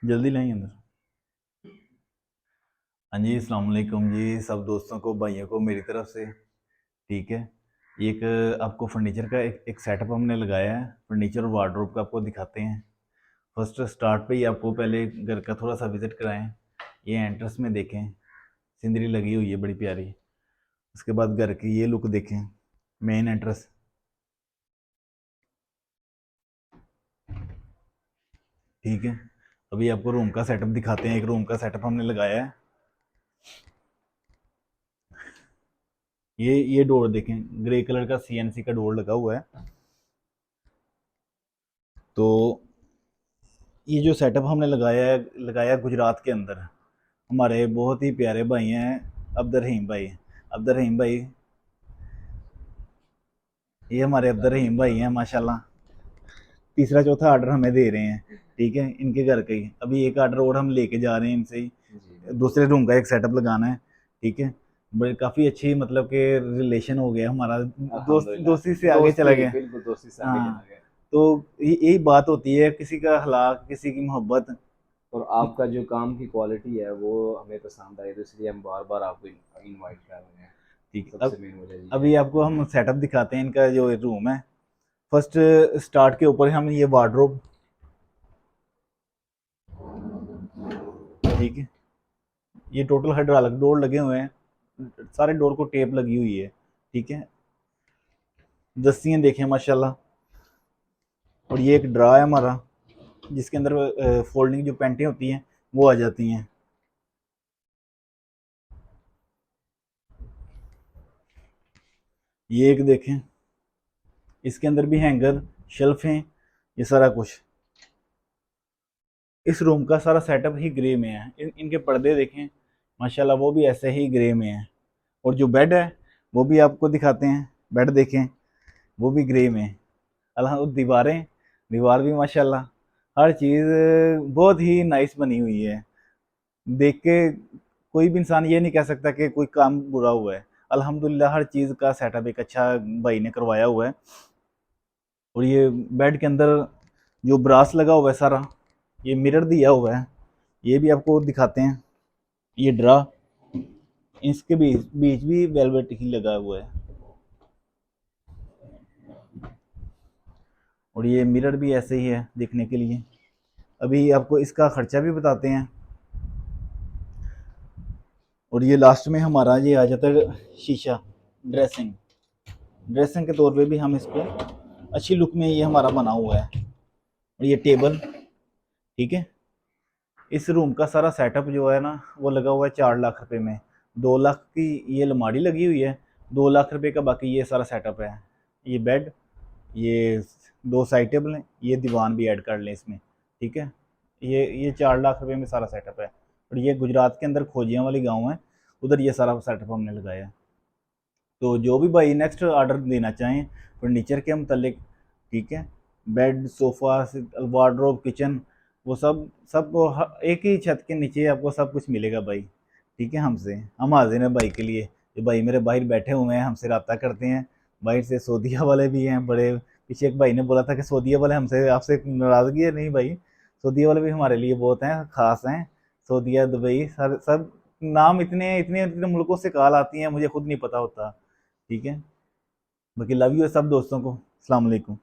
जल्दी लाएंगे अंदर। हाँ जी, अस्सलाम वालेकुम जी, सब दोस्तों को भाइयों को मेरी तरफ से। ठीक है। एक आपको फर्नीचर का एक सेटअप हमने लगाया है। फर्नीचर और वार्डरोब का आपको दिखाते हैं। फर्स्ट स्टार्ट पे ही आपको पहले घर का थोड़ा सा विजिट कराएं। ये एंट्रेंस में देखें, सिंदरी लगी हुई है बड़ी प्यारी। उसके बाद घर की ये लुक देखें, मेन एंट्रेंस। ठीक है। अभी आपको रूम का सेटअप दिखाते हैं। एक रूम का सेटअप हमने लगाया है। ये डोर देखें, ग्रे कलर का सीएनसी का डोर लगा हुआ है। तो ये जो सेटअप हमने लगाया गुजरात के अंदर। हमारे बहुत ही प्यारे भाई हैं, अब्दुल भाई। अब्दुल भाई, ये हमारे अब्दुल भाई हैं माशाल्लाह। तीसरा चौथा ऑर्डर हमें दे रहे हैं। ठीक है, इनके घर का ही अभी एक ऑर्डर और हम लेके जा रहे हैं इनसे ही। दूसरे रूम का एक सेटअप लगाना है। ठीक है। बड़े काफ़ी अच्छी मतलब कि रिलेशन हो गया हमारा, दोस्ती से आगे चला गया। बिल्कुल दोस्ती से आगे चला हाँ। गया। तो यही बात होती है, किसी का हलाक, किसी की मोहब्बत। और आपका जो काम की क्वालिटी है वो हमें पसंद आई, तो इसलिए हम बार बार आपको इनवाइट कर रहे हैं। ठीक है। सबसे अब मेन वजह ये अभी है। आपको हम सेटअप दिखाते हैं इनका जो रूम है। फर्स्ट स्टार्ट के ऊपर हम ये वार्डरोब। ठीक है। ये टोटल हाइड्रोलिक डोर लगे हुए हैं, सारे डोर को टेप लगी हुई है। ठीक है। दस्तियाँ देखें माशाल्लाह। और ये एक ड्रा है हमारा, जिसके अंदर फोल्डिंग जो पेंटें होती हैं वो आ जाती हैं। ये एक देखें, इसके अंदर भी हैंगर, शेल्फ हैं, ये सारा कुछ। इस रूम का सारा सेटअप ही ग्रे में है। इनके पर्दे देखें माशाल्लाह, वो भी ऐसे ही ग्रे में है। और जो बेड है वो भी आपको दिखाते हैं। बेड देखें, वो भी ग्रे में है। अल्लाह, दीवारें, दीवार भी माशाल्लाह, हर चीज़ बहुत ही नाइस बनी हुई है। देख के कोई भी इंसान ये नहीं कह सकता कि कोई काम बुरा हुआ है। अल्हम्दुलिल्लाह हर चीज़ का सेटअप एक अच्छा भाई ने करवाया हुआ है। और ये बेड के अंदर जो ब्रास लगा हुआ है सारा, ये मिरर दिया हुआ है, ये भी आपको दिखाते हैं। ये ड्रा, इसके बीच बीच भी वेलवेट ही लगा हुआ है। और ये मिरर भी ऐसे ही है देखने के लिए। अभी आपको इसका खर्चा भी बताते हैं। और ये लास्ट में हमारा ये आ जाता है शीशा, ड्रेसिंग। ड्रेसिंग के तौर पे भी हम इसको अच्छी लुक में ये हमारा बना हुआ है। और ये टेबल। ठीक है। इस रूम का सारा सेटअप जो है ना, वो लगा हुआ है 4 लाख रुपए में। 2 लाख की ये अलमारी लगी हुई है, 2 लाख रुपए का बाकी ये सारा सेटअप है। ये बेड, ये 2 साइड टेबल हैं, ये दीवान भी ऐड कर लें इसमें। ठीक है। ये 4 लाख रुपए में सारा सेटअप है। और ये गुजरात के अंदर खोजियाँ वाली गाँव है, उधर ये सारा सेटअप हमने लगाया है। तो जो भी भाई नेक्स्ट ऑर्डर देना चाहें फर्नीचर के मतलब, ठीक है, बेड, सोफ़ा, वार्डरोब, किचन, वो सब सब वो एक ही छत के नीचे आपको सब कुछ मिलेगा भाई। ठीक है। हमसे हम हाजिर हैं भाई के लिए। जो भाई मेरे बाहर बैठे हुए हैं हमसे रब्ता करते हैं। बाहर से सऊदीया वाले भी हैं बड़े। पीछे एक भाई ने बोला था कि सऊदीया वाले हमसे आपसे नाराज़गी है। नहीं भाई, सऊदीया वाले भी हमारे लिए बहुत हैं, ख़ास हैं। सऊदीया, दुबई, सर सब नाम इतने इतने इतने मुल्कों से कॉल आती हैं, मुझे खुद नहीं पता होता। ठीक है। बाकी लव यू है सब दोस्तों को। अस्सलाम वालेकुम।